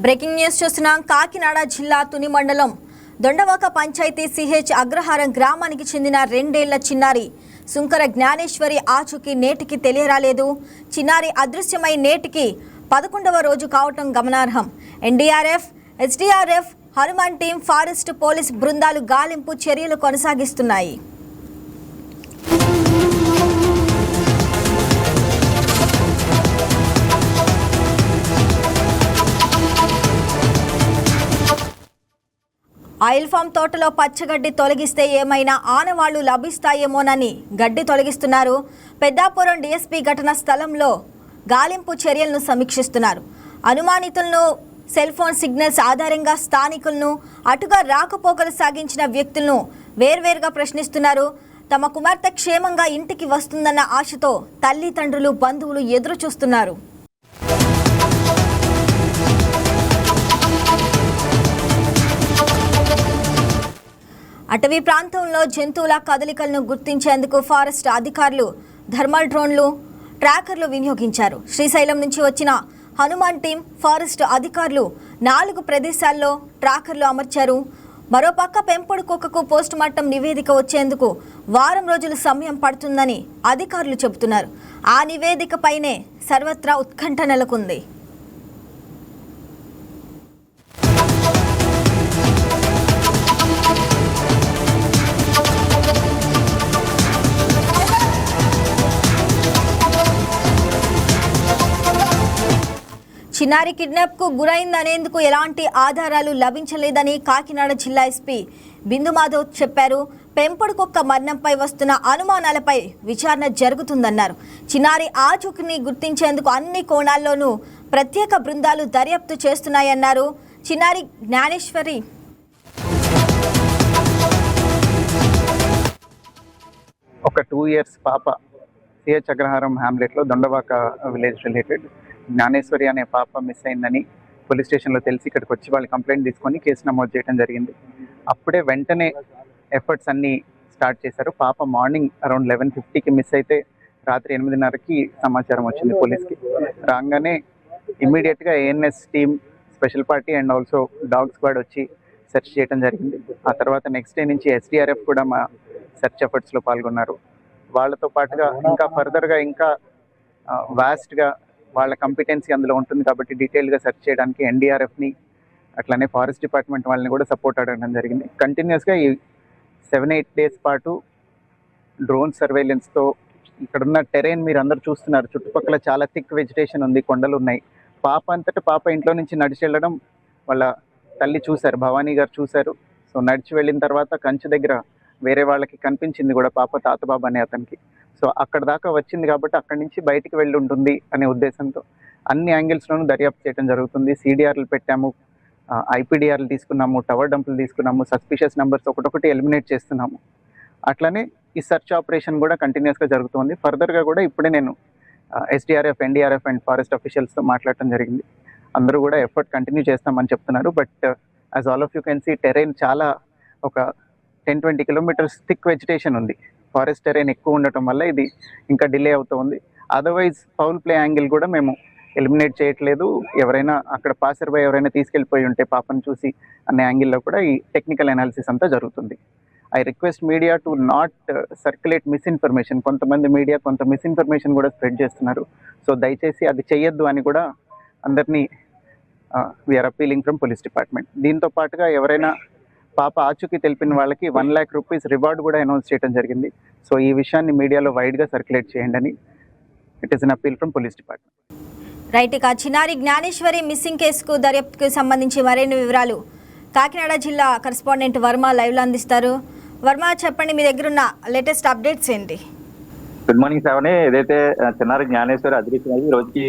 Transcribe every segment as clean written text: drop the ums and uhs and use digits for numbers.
Breaking news చూస్తున్నాం. కాకినాడ జిల్లా తుని మండలం దొండవాక పంచాయతీ సిహెచ్ అగ్రహారం గ్రామానికి చెందిన 2 ఏళ్ల చిన్నారి సుంకర జ్ఞానేశ్వరి ఆచూకీ నేటికి తెలియరాలేదు. చిన్నారి అదృశ్యమై నేటికి 11వ రోజు కావటం గమనార్హం. NDRF, SDRF, Hanuman team, forest police బృందాలు గాలింపు చర్యలు కొనసాగిస్తున్నాయి. ఆయిల్ ఫామ్ తోటలో పచ్చగడ్డి తొలగిస్తే ఏమైనా ఆనవాళ్లు లభిస్తాయేమోనని గడ్డి తొలగిస్తున్నారు. పెద్దాపురం డీఎస్పీ ఘటన స్థలంలో గాలింపు చర్యలను సమీక్షిస్తున్నారు. అనుమానితులను సెల్ ఫోన్ సిగ్నల్స్ ఆధారంగా స్థానికులను, అటుగా రాకపోకలు సాగించిన వ్యక్తులను వేర్వేరుగా ప్రశ్నిస్తున్నారు. తమ కుమార్తె క్షేమంగా ఇంటికి వస్తుందన్న ఆశతో తల్లిదండ్రులు, బంధువులు ఎదురు చూస్తున్నారు. అటవీ ప్రాంతంలో జంతువుల కదలికలను గుర్తించేందుకు ఫారెస్ట్ అధికారులు థర్మల్ డ్రోన్లు, ట్రాకర్లు వినియోగించారు. శ్రీశైలం నుంచి వచ్చిన హనుమాన్ టీం, ఫారెస్ట్ అధికారులు 4 ప్రదేశాల్లో ట్రాకర్లు అమర్చారు. మరోపక్క పెంపుడు కుక్కకు పోస్టుమార్టం నివేదిక వచ్చేందుకు వారం రోజులు సమయం పడుతుందని అధికారులు చెబుతున్నారు. ఆ నివేదికపైనే సర్వత్రా ఉత్కంఠ నెలకొంది. చిన్నారి కిడ్నాప్కు గురైందనేందుకు ఎలాంటి ఆధారాలు లభించలేదని కాకినాడ జిల్లా ఎస్పీ బిందు మాధవ్ చెప్పారు. పెంపుడు కుక్క మరణంపై వస్తున్న అనుమానాలపై విచారణ జరుగుతుందన్నారు. చిన్నారి ఆచూకీని గుర్తించేందుకు అన్ని కోణాల్లోనూ ప్రత్యేక బృందాలు దర్యాప్తు చేస్తున్నాయన్నారు. చిన్నారి జ్ఞానేశ్వరి ఒక 2 years పాప సిహెచ్ అగ్రహారం హ్యామ్లెట్లో దొండవాక విలేజ్ రిలేటెడ్ జ్ఞానేశ్వరి అనే పాప మిస్ అయిందని పోలీస్ స్టేషన్లో తెలిసి ఇక్కడికి వచ్చి వాళ్ళు కంప్లైంట్ తీసుకొని కేసు నమోదు చేయడం జరిగింది. అప్పుడే వెంటనే ఎఫర్ట్స్ అన్నీ స్టార్ట్ చేశారు. పాప మార్నింగ్ అరౌండ్ 11:50కి మిస్ అయితే రాత్రి 8:30కి సమాచారం వచ్చింది పోలీస్కి. రాగానే ఇమ్మీడియట్గా ANS team, special party and also dog squad వచ్చి సెర్చ్ చేయడం జరిగింది. ఆ తర్వాత నెక్స్ట్ డే నుంచి ఎస్డీఆర్ఎఫ్ కూడా మా సెర్చ్ ఎఫర్ట్స్లో పాల్గొన్నారు. వాళ్ళతో పాటుగా ఇంకా ఫర్దర్గా ఇంకా వాస్ట్గా వాళ్ళ కంపిటెన్సీ అందులో ఉంటుంది కాబట్టి డీటెయిల్గా సెర్చ్ చేయడానికి ఎన్డీఆర్ఎఫ్ని అట్లానే ఫారెస్ట్ డిపార్ట్మెంట్ వాళ్ళని కూడా సపోర్ట్ అడగడం జరిగింది. కంటిన్యూస్గా ఈ 7-8 days పాటు డ్రోన్ సర్వేలెన్స్తో ఇక్కడున్న టెరైన్ మీరు అందరు చూస్తున్నారు. చుట్టుపక్కల చాలా థిక్ వెజిటేషన్ ఉంది, కొండలు ఉన్నాయి. పాప అంతటా పాప ఇంట్లో నుంచి నడిచి వెళ్ళడం వాళ్ళ తల్లి చూశారు, భవానీ గారు చూశారు. సో నడిచి వెళ్ళిన తర్వాత కంచె దగ్గర వేరే వాళ్ళకి కనిపించింది కూడా పాప, తాతబాబు అనే అతనికి. సో అక్కడ దాకా వచ్చింది కాబట్టి అక్కడి నుంచి బయటికి వెళ్ళి ఉంటుంది అనే ఉద్దేశంతో అన్ని యాంగిల్స్లోనూ దర్యాప్తు చేయడం జరుగుతుంది. సిడిఆర్లు పెట్టాము, ఐపీడిఆర్లు తీసుకున్నాము, టవర్ డంపులు తీసుకున్నాము, సస్పిషియస్ నెంబర్స్ ఒకటొకటి ఎలిమినేట్ చేస్తున్నాము. అట్లనే ఈ సెర్చ్ ఆపరేషన్ కూడా కంటిన్యూస్గా జరుగుతుంది. ఫర్దర్గా కూడా ఇప్పుడే నేను ఎస్డీఆర్ఎఫ్, ఎన్డీఆర్ఎఫ్ అండ్ ఫారెస్ట్ అఫీషియల్స్తో మాట్లాడటం జరిగింది. అందరూ కూడా ఎఫర్ట్ కంటిన్యూ చేస్తామని చెప్తున్నారు. But as all of you can see terrain చాలా ఒక 10-20 kilometers థిక్ వెజిటేషన్ ఉంది. ఫారెస్ట్ టెరైన్ ఎక్కువ ఉండటం వల్ల ఇది ఇంకా డిలే అవుతూ ఉంది. అదర్వైజ్ ఫౌల్ ప్లే యాంగిల్ కూడా మేము ఎలిమినేట్ చేయట్లేదు. ఎవరైనా అక్కడ పాసర్ బై ఎవరైనా తీసుకెళ్ళిపోయి ఉంటే పాపను చూసి అనే యాంగిల్లో కూడా ఈ టెక్నికల్ అనాలిసిస్ అంతా జరుగుతుంది. I request media to not circulate misinformation. కొంతమంది మీడియా కొంత మిస్ఇన్ఫర్మేషన్ కూడా స్ప్రెడ్ చేస్తున్నారు. సో దయచేసి అది చేయొద్దు అని కూడా అందరినీ we are appealing from police department. దీంతో పాటుగా ఎవరైనా పాప ఆచూకీ తెలిపిన వాళ్ళకి 1 lakh rupees రివార్డ్ కూడా అనౌన్స్ చేయడం జరిగింది. సో ఈ విషయాన్ని మీడియాలో వైడ్గా సర్క్యులేట్ చేయండి అని it is an appeal from police department. Right. ఇక చిన్నారి జ్ఞానేశ్వరి మిస్సింగ్ కేసుకు దర్యాప్తుకు సంబంధించి మరిన్ని వివరాలు కాకినాడ జిల్లా కరెస్పాండెంట్ వర్మ లైవ్లో అందిస్తారు. వర్మ, చెప్పండి, మీ దగ్గర ఉన్న లేటెస్ట్ అప్డేట్స్ ఏంటి? Good morning Shravani. ఏదైతే చిన్నారి జ్ఞానేశ్వరి అదృశ్యమై ఈ రోజుకి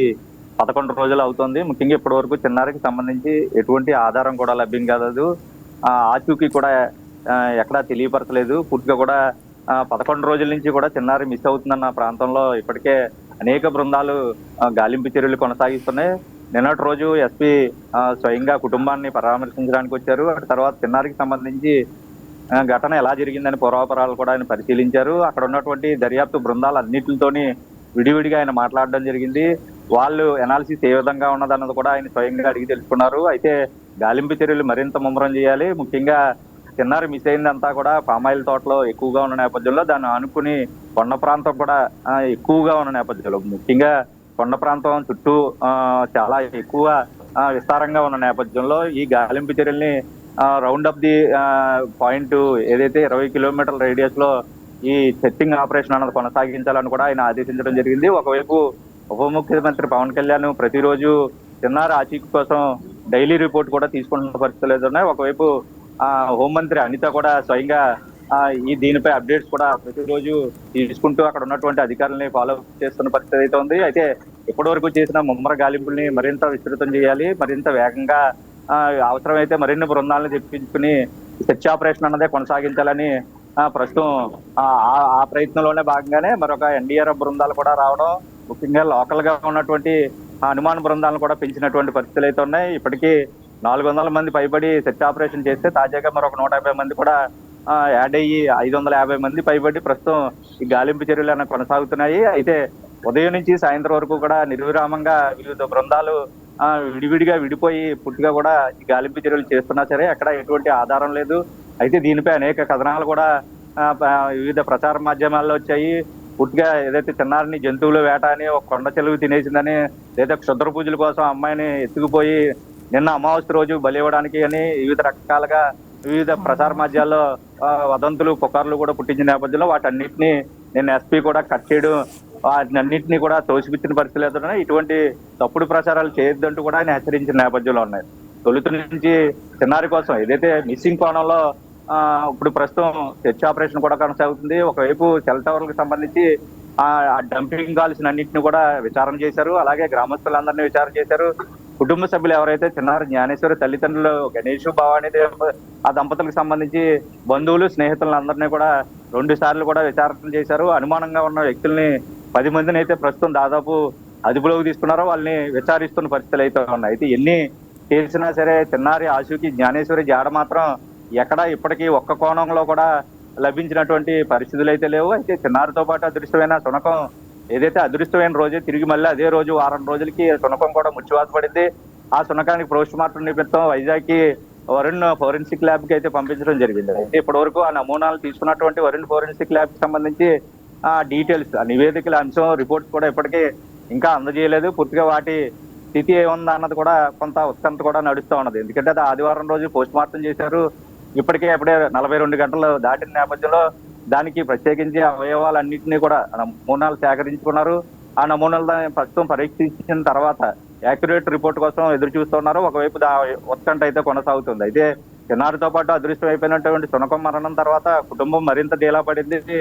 11 రోజులు అవుతుంది. ముఖ్యంగా ఇప్పటి వరకు చిన్నారికి సంబంధించి ఎటువంటి ఆధారం కూడా లభ్యం కాదు. ఆచూకీ కూడా ఎక్కడా తెలియపరచలేదు. పూర్తిగా కూడా 11 రోజుల నుంచి కూడా చిన్నారి మిస్ అవుతుందన్న ప్రాంతంలో ఇప్పటికే అనేక బృందాలు గాలింపు చర్యలు కొనసాగిస్తున్నాయి. నిన్నటి రోజు ఎస్పీ స్వయంగా కుటుంబాన్ని పరామర్శించడానికి వచ్చారు. ఆ తర్వాత చిన్నారికి సంబంధించి ఘటన ఎలా జరిగిందని పూర్వాపరాలు కూడా ఆయన పరిశీలించారు. అక్కడ ఉన్నటువంటి దర్యాప్తు బృందాలు అన్నింటితోని విడివిడిగా ఆయన మాట్లాడడం జరిగింది. వాళ్ళు ఎనాలిసిస్ ఏ విధంగా ఉన్నదన్నది కూడా ఆయన స్వయంగా అడిగి తెలుసుకున్నారు. అయితే గాలింపు చర్యలు మరింత ముమ్మరం చేయాలి. ముఖ్యంగా చిన్నారి మిస్ అయిందంతా కూడా పామాయిల్ తోటలో ఎక్కువగా ఉన్న నేపథ్యంలో దాన్ని ఆనుకుని కొండ ప్రాంతం కూడా ఎక్కువగా ఉన్న నేపథ్యంలో, ముఖ్యంగా కొండ ప్రాంతం చుట్టూ చాలా ఎక్కువ విస్తారంగా ఉన్న నేపథ్యంలో ఈ గాలింపు చర్యల్ని రౌండ్ అప్ ది పాయింట్ ఏదైతే 20 కిలోమీటర్ల రేడియస్ లో ఈ సెర్చింగ్ ఆపరేషన్ అన్నది కొనసాగించాలని కూడా ఆయన ఆదేశించడం జరిగింది. ఒకవైపు ఉప ముఖ్యమంత్రి పవన్ కళ్యాణ్ ప్రతిరోజు చిన్నారి ఆచూకీ కోసం డైలీ రిపోర్ట్ కూడా తీసుకుంటున్న పరిస్థితులు ఎదురున్నాయి. ఒకవైపు హోంమంత్రి అనిత కూడా స్వయంగా దీనిపై అప్డేట్స్ కూడా ప్రతిరోజు తీసుకుంటూ అక్కడ ఉన్నటువంటి అధికారులని ఫాలో చేస్తున్న పరిస్థితి అయితే ఉంది. అయితే ఇప్పటి వరకు చేసిన ముమ్మర గాలింపుల్ని మరింత విస్తృతం చేయాలి, మరింత వేగంగా అవసరమైతే మరిన్ని బృందాలను తెప్పించుకుని సెర్చ్ ఆపరేషన్ అన్నదే కొనసాగించాలని ప్రస్తుతం ఆ ప్రయత్నంలోనే భాగంగానే మరొక ఎన్డీఆర్ఎఫ్ బృందాలు కూడా రావడం, ముఖ్యంగా లోకల్ గా ఉన్నటువంటి హనుమాన్ బృందాలను కూడా పెంచినటువంటి పరిస్థితులు అయితే ఉన్నాయి. ఇప్పటికీ 400 మంది పైబడి సెర్చ్ ఆపరేషన్ చేస్తే తాజాగా మరొక 150 మంది కూడా యాడ్ అయ్యి 550 మంది పైబడి ప్రస్తుతం ఈ గాలింపు చర్యలు కొనసాగుతున్నాయి. అయితే ఉదయం నుంచి సాయంత్రం వరకు కూడా నిర్విరామంగా వివిధ బృందాలు విడివిడిగా విడిపోయి పూర్తిగా కూడా ఈ గాలింపు చర్యలు చేస్తున్నా సరే అక్కడ ఎటువంటి ఆధారం లేదు. అయితే దీనిపై అనేక కథనాలు కూడా వివిధ ప్రచార మాధ్యమాల్లో వచ్చాయి. పూర్తిగా ఏదైతే చిన్నారిని జంతువుల వేట అని, ఒక కొండ చెలువు తినేసిందని, లేదా క్షుద్ర పూజల కోసం అమ్మాయిని ఎత్తుకుపోయి నిన్న అమావాస్య రోజు బలి ఇవ్వడానికి అని వివిధ రకాలుగా వివిధ ప్రచార మాధ్యాల్లో వదంతులు పుకార్లు కూడా పుట్టించిన నేపథ్యంలో వాటన్నిటిని నిన్న ఎస్పీ కూడా కట్ చేయడం, వాటినన్నింటినీ కూడా తోసిపుచ్చిన పరిస్థితులు ఎదురున్నాయి. ఇటువంటి తప్పుడు ప్రచారాలు చేయొద్దంటూ కూడా ఆయన హెచ్చరించిన నేపథ్యంలో ఉన్నాయి. తొలుత నుంచి చిన్నారి కోసం ఏదైతే మిస్సింగ్ కోణంలో ఇప్పుడు ప్రస్తుతం సెర్చ్ ఆపరేషన్ కూడా కొనసాగుతుంది. ఒకవైపు సెల్ టవర్లకు సంబంధించి ఆ డంపింగ్ కాల్సిన అన్నింటిని కూడా విచారణ చేశారు. అలాగే గ్రామస్తులందరినీ విచారణ చేశారు. కుటుంబ సభ్యులు ఎవరైతే చిన్నారి జ్ఞానేశ్వరి తల్లిదండ్రులు గణేష్ భవానీ ఆ దంపతులకు సంబంధించి బంధువులు స్నేహితులందరినీ కూడా 2 సార్లు కూడా విచారణ చేశారు. అనుమానంగా ఉన్న వ్యక్తుల్ని 10 మందిని అయితే ప్రస్తుతం దాదాపు అదుపులోకి తీసుకున్నారో వాళ్ళని విచారిస్తున్న పరిస్థితులు అయితే ఉన్నాయి. అయితే ఎన్ని చేసినా సరే చిన్నారి ఆచూకీ జ్ఞానేశ్వరి జాడ మాత్రం ఎక్కడ ఇప్పటికీ ఒక్క కోణంలో కూడా లభించినటువంటి పరిస్థితులు అయితే లేవు. అయితే చిన్నారితో పాటు అదృష్టమైన శునకం ఏదైతే అదృష్టమైన రోజే తిరిగి మళ్ళీ అదే రోజు వారం రోజులకి శునకం కూడా ముచ్చివాత పడింది. ఆ శునకానికి పోస్ట్ మార్టం నిమిత్తం వైజాగ్ కి వరుణ్ ఫోరెన్సిక్ ల్యాబ్ కి అయితే పంపించడం జరిగింది. అయితే ఇప్పటి వరకు ఆ నమూనాలు తీసుకున్నటువంటి వరుణ్ ఫోరెన్సిక్ ల్యాబ్ కి సంబంధించి డీటెయిల్స్, నివేదికల అంశం, రిపోర్ట్స్ కూడా ఇప్పటికీ ఇంకా అందజేయలేదు. పూర్తిగా వాటి స్థితి ఏముందా అన్నది కూడా కొంత ఉత్కంఠ కూడా నడుస్తూ ఉన్నది. ఎందుకంటే అది ఆదివారం రోజు పోస్ట్ మార్టం చేశారు. ఇప్పటికే అప్పుడే 42 గంటలు దాటిన నేపథ్యంలో దానికి ప్రత్యేకించి అవయవాలన్నింటినీ కూడా నమూనాలు సేకరించుకున్నారు. ఆ నమూనాలు ప్రస్తుతం పరీక్షించిన తర్వాత యాక్యురేట్ రిపోర్ట్ కోసం ఎదురు చూస్తున్నారు. ఒకవైపు ఉత్కంఠ అయితే కొనసాగుతుంది. అయితే చిన్నారితో పాటు అదృష్టం అయిపోయినటువంటి శునకం మరణం తర్వాత కుటుంబం మరింత డీలా పడింది.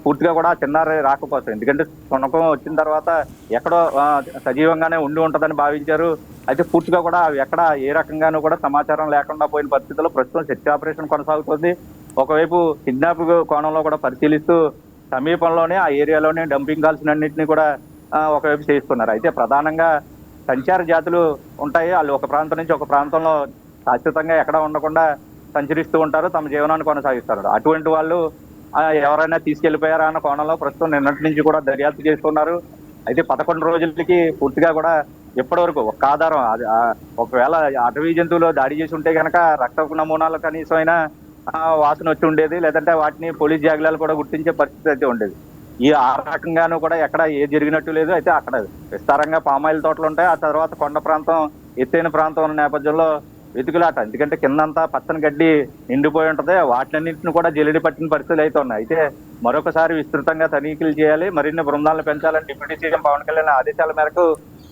పూర్తిగా కూడా చిన్నారి రాకపోతే, ఎందుకంటే శునకం వచ్చిన తర్వాత ఎక్కడో సజీవంగానే ఉండి ఉంటుందని భావించారు. అయితే పూర్తిగా కూడా ఎక్కడ ఏ రకంగానూ కూడా సమాచారం లేకుండా పోయిన పరిస్థితుల్లో ప్రస్తుతం సెర్చ్ ఆపరేషన్ కొనసాగుతుంది. ఒకవైపు కిడ్నాప్ కోణంలో కూడా పరిశీలిస్తూ సమీపంలోనే ఆ ఏరియాలోనే డంపింగ్ కాల్సినన్నింటినీ కూడా ఒకవైపు చేస్తున్నారు. అయితే ప్రధానంగా సంచార జాతులు ఉంటాయి. వాళ్ళు ఒక ప్రాంతం నుంచి ఒక ప్రాంతంలో శాశ్వతంగా ఎక్కడ ఉండకుండా సంచరిస్తూ ఉంటారు, తమ జీవనాన్ని కొనసాగిస్తారు. అటువంటి వాళ్ళు ఎవరైనా తీసుకెళ్లిపోయారా అన్న కోణంలో ప్రస్తుతం నిన్నటి నుంచి కూడా దర్యాప్తు చేస్తున్నారు. అయితే 11 రోజులకి పూర్తిగా కూడా ఇప్పటి వరకు ఒక్క ఆధారం, ఒకవేళ అటవీ జంతువులు దాడి చేసి ఉంటే కనుక రక్త నమూనాలు కనీసమైనా వాసన వచ్చి ఉండేది, లేదంటే వాటిని పోలీస్ జాగ్రత్తలు కూడా గుర్తించే పరిస్థితి అయితే ఉండేది. ఆ రకంగానూ కూడా ఎక్కడ ఏ జరిగినట్టు లేదు. అయితే అక్కడ విస్తారంగా పామాయిల్ తోటలు ఉంటాయి. ఆ తర్వాత కొండ ప్రాంతం, ఎత్తైన ప్రాంతం ఉన్న నేపథ్యంలో వెతుకులాట, ఎందుకంటే కిందంతా పచ్చని గడ్డి నిండిపోయి ఉంటది. వాటినన్నింటిని కూడా జల్లెడి పట్టిన పరిస్థితులు అయితే ఉన్నాయి. అయితే మరొకసారి విస్తృతంగా తనిఖీలు చేయాలి, మరిన్ని బృందాలను పెంచాలని డిప్యూటీ సీఎం పవన్ కళ్యాణ్ ఆదేశాల మేరకు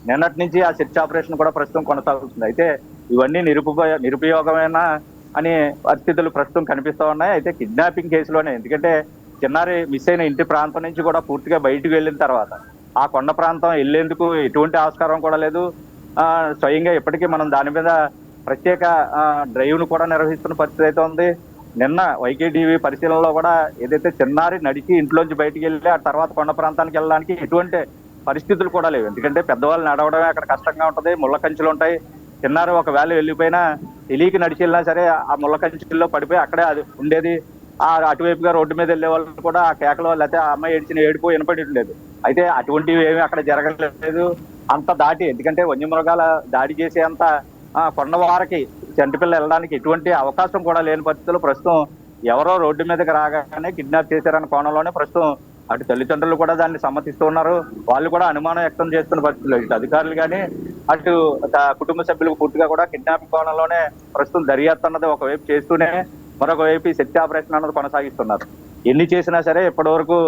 నిన్నటి నుంచి ఆ సెర్చ్ ఆపరేషన్ కూడా ప్రస్తుతం కొనసాగుతుంది. అయితే ఇవన్నీ నిరుపయోగమైన అనే పరిస్థితులు ప్రస్తుతం కనిపిస్తూ ఉన్నాయి. అయితే కిడ్నాపింగ్ కేసులోనే, ఎందుకంటే చిన్నారి మిస్ అయిన ఇంటి ప్రాంతం నుంచి కూడా పూర్తిగా బయటకు వెళ్ళిన తర్వాత ఆ కొండ ప్రాంతం వెళ్లేందుకు ఎటువంటి ఆస్కారం కూడా లేదు. స్వయంగా ఇప్పటికీ మనం దాని మీద ప్రత్యేక డ్రైవ్ ను కూడా నిర్వహిస్తున్న పరిస్థితి అయితే ఉంది. నిన్న వైకేటీవీ పరిశీలనలో కూడా ఏదైతే చిన్నారి నడిచి ఇంట్లోంచి బయటికి వెళ్ళి ఆ తర్వాత కొండ ప్రాంతానికి వెళ్ళడానికి ఎటువంటి పరిస్థితులు కూడా లేవు. ఎందుకంటే పెద్దవాళ్ళు నడవడమే అక్కడ కష్టంగా ఉంటది, ముళ్ళ కంచెలు ఉంటాయి. చిన్నారి ఒకవేళ వెళ్ళిపోయినా తెలియకి నడిచి వెళ్ళినా సరే ఆ ముళ్ళ కంచెల్లో పడిపోయి అక్కడే అది ఉండేది. అటువైపుగా రోడ్డు మీద వెళ్ళే వాళ్ళు కూడా ఆ కేకలో, లేకపోతే ఆ అమ్మాయి ఏడ్చిన ఏడుపు వినపడి ఉండేది. అయితే అటువంటివి ఏమీ అక్కడ జరగలేదు. అంత దాటి, ఎందుకంటే వన్యమృగాల దాడి చేసే అంత కొండవారకి చంటిపిల్ల వెళ్ళడానికి ఎటువంటి అవకాశం కూడా లేని పరిస్థితుల్లో ప్రస్తుతం ఎవరో రోడ్డు మీదకి రాగానే కిడ్నాప్ చేశారన్న కోణంలోనే ప్రస్తుతం అటు తల్లిదండ్రులు కూడా దాన్ని సమ్మతిస్తూ ఉన్నారు. వాళ్ళు కూడా అనుమానం వ్యక్తం చేస్తున్న పరిస్థితులు, ఇటు అధికారులు కానీ అటు కుటుంబ సభ్యులకు పూర్తిగా కూడా కిడ్నాపింగ్ కోణంలోనే ప్రస్తుతం దర్యాప్తు అన్నది ఒకవైపు చేస్తూనే మరొక వైపు ఈ శక్తి ఆపరేషన్ అన్నది కొనసాగిస్తున్నారు. ఎన్ని చేసినా సరే ఇప్పటి వరకు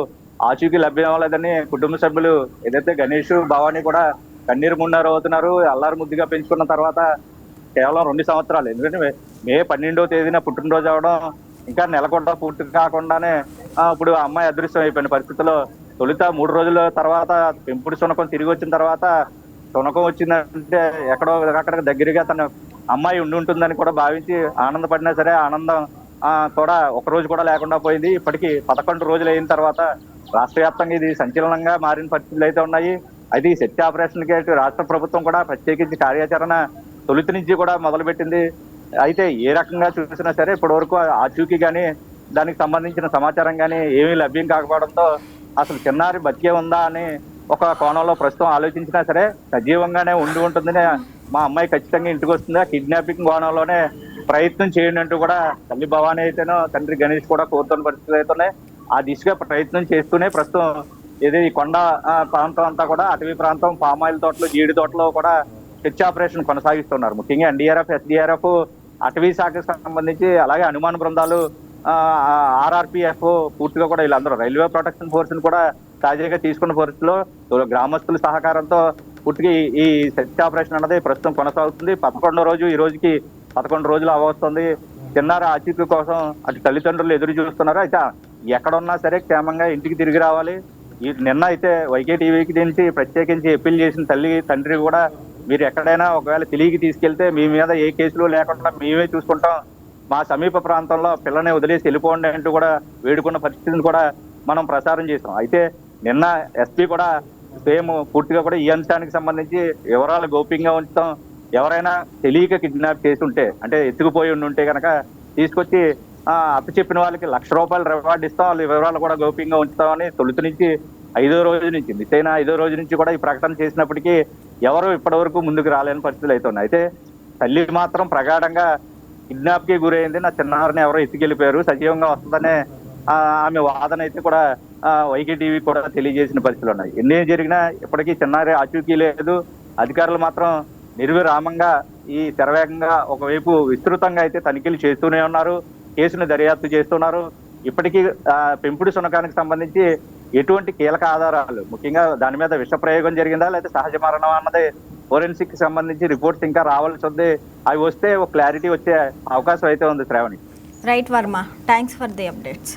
ఆచూకీ లభ్యం అవ్వలేదని కుటుంబ సభ్యులు ఏదైతే గణేష్ భవానీ కూడా కన్నీరు మున్నీరు అవుతున్నారు. అల్లారు ముద్దుగా పెంచుకున్న తర్వాత కేవలం 2 సంవత్సరాలు, ఎందుకంటే మే 12వ తేదీన పుట్టినరోజు అవడం ఇంకా నెల కూడా పూర్తి కాకుండానే ఇప్పుడు అమ్మాయి అదృశ్యం అయిపోయిన పరిస్థితుల్లో తొలుత 3 రోజుల తర్వాత పెంపుడు శునకం తిరిగి వచ్చిన తర్వాత శునకం వచ్చిందంటే ఎక్కడో అక్కడ దగ్గరగా తన అమ్మాయి ఉంటుందని కూడా భావించి ఆనందపడినా సరే ఆనందం కూడా ఒక రోజు కూడా లేకుండా పోయింది. ఇప్పటికీ 11 రోజులు అయిన తర్వాత రాష్ట్ర వ్యాప్తంగా ఇది సంచలనంగా మారిన పరిస్థితులు అయితే ఉన్నాయి. అది శక్తి ఆపరేషన్ కి రాష్ట్ర ప్రభుత్వం కూడా ప్రత్యేకించి కార్యాచరణ తొలుత నుంచి కూడా మొదలుపెట్టింది. అయితే ఏ రకంగా చూసినా సరే ఇప్పటి వరకు ఆచూకీ కానీ దానికి సంబంధించిన సమాచారం కానీ ఏమీ లభ్యం కాకపోవడంతో అసలు చిన్నారి బతికే ఉందా అని ఒక కోణంలో ప్రస్తుతం ఆలోచించినా సరే సజీవంగానే ఉంటుందని, మా అమ్మాయి ఖచ్చితంగా ఇంటికి వస్తుంది, ఆ కిడ్నాపింగ్ కోణంలోనే ప్రయత్నం చేయండి అంటూ కూడా తల్లి భవానీ అయితేనో తండ్రి గణేష్ కూడా కోరుతున్న పరిస్థితులు అయితే ఆ దిశగా ప్రయత్నం చేస్తూనే ప్రస్తుతం ఏది ఈ కొండ ప్రాంతం అంతా కూడా అటవీ ప్రాంతం, పామాయిల్ తోటలు, జీడి తోటలో కూడా సెర్చ్ ఆపరేషన్ కొనసాగిస్తున్నారు. ముఖ్యంగా ఎన్డీఆర్ఎఫ్, ఎస్డీఆర్ఎఫ్, అటవీ శాఖకు సంబంధించి అలాగే అనుమాన బృందాలు, ఆర్ఆర్పిఎఫ్ పూర్తిగా కూడా వీళ్ళందరూ రైల్వే ప్రొటెక్షన్ ఫోర్స్ ని కూడా తాజాగా తీసుకున్న పరిస్థితిలో గ్రామస్తుల సహకారంతో పూర్తిగా ఈ సెర్చ్ ఆపరేషన్ అన్నది ప్రస్తుతం కొనసాగుతుంది. 11వ రోజు ఈ రోజుకి 11 రోజులు అవస్తుంది. చిన్నారి ఆచూకీ కోసం అటు తల్లిదండ్రులు ఎదురు చూస్తున్నారు. అయితే ఎక్కడున్నా సరే క్షేమంగా ఇంటికి తిరిగి రావాలి. నిన్న అయితే వైకే టీవీకి నుంచి ప్రత్యేకించి అప్పీల్ చేసిన తల్లి తండ్రి కూడా మీరు ఎక్కడైనా ఒకవేళ తెలియకి తీసుకెళ్తే మీ మీద ఏ కేసులు లేకుండా మేమే చూసుకుంటాం, మా సమీప ప్రాంతంలో పిల్లని వదిలేసి వెళ్ళిపోండి అంటూ కూడా వేడుకున్న పరిస్థితిని కూడా మనం ప్రసారం చేసాం. అయితే నిన్న ఎస్పీ కూడా సేమ్ పూర్తిగా కూడా ఈ అంశానికి సంబంధించి వివరాలు గోప్యంగా ఉంచుతాం, ఎవరైనా తెలియక కిడ్నాప్ చేసి ఉంటే అంటే ఎత్తుకుపోయి ఉంటే కనుక తీసుకొచ్చి అప్పచెప్పిన వాళ్ళకి ₹1,00,000 రివార్డు ఇస్తాం, వాళ్ళ వివరాలు కూడా గోప్యంగా ఉంచుతామని తొలుత నుంచి 5వ రోజు నుంచి మిస్ అయిన 5వ రోజు నుంచి కూడా ఈ ప్రకటన చేసినప్పటికీ ఎవరు ఇప్పటి వరకు ముందుకు రాలేని పరిస్థితులు అయితే ఉన్నాయి. అయితే తల్లి మాత్రం ప్రగాఢంగా కిడ్నాప్ కి గురైంది, నా చిన్నారిని ఎవరో ఎత్తుకెళ్ళిపోయారు, సజీవంగా వస్తుందనే ఆమె వాదన అయితే కూడా వైకే టీవీ కూడా తెలియజేసిన పరిస్థితులు ఉన్నాయి. ఎన్ని జరిగినా ఇప్పటికీ చిన్నారి ఆచూకీ లేదు. అధికారులు మాత్రం నిర్విరామంగా ఈ శరవేగంగా ఒకవైపు విస్తృతంగా అయితే తనిఖీలు చేస్తూనే ఉన్నారు, కేసును దర్యాప్తు చేస్తున్నారు. ఇప్పటికీ పెంపుడు శునకానికి సంబంధించి ఎటువంటి కీలక ఆధారాలు, ముఖ్యంగా దాని మీద విష ప్రయోగం జరిగిందా లేదా సహజ మరణం అన్నది ఫోరెన్సిక్ సంబంధించి రిపోర్ట్స్ ఇంకా రావాల్సి ఉంది. అవి వస్తే ఒక క్లారిటీ వచ్చే అవకాశం అయితే ఉంది. Shravani. Right Varma, thanks for the updates.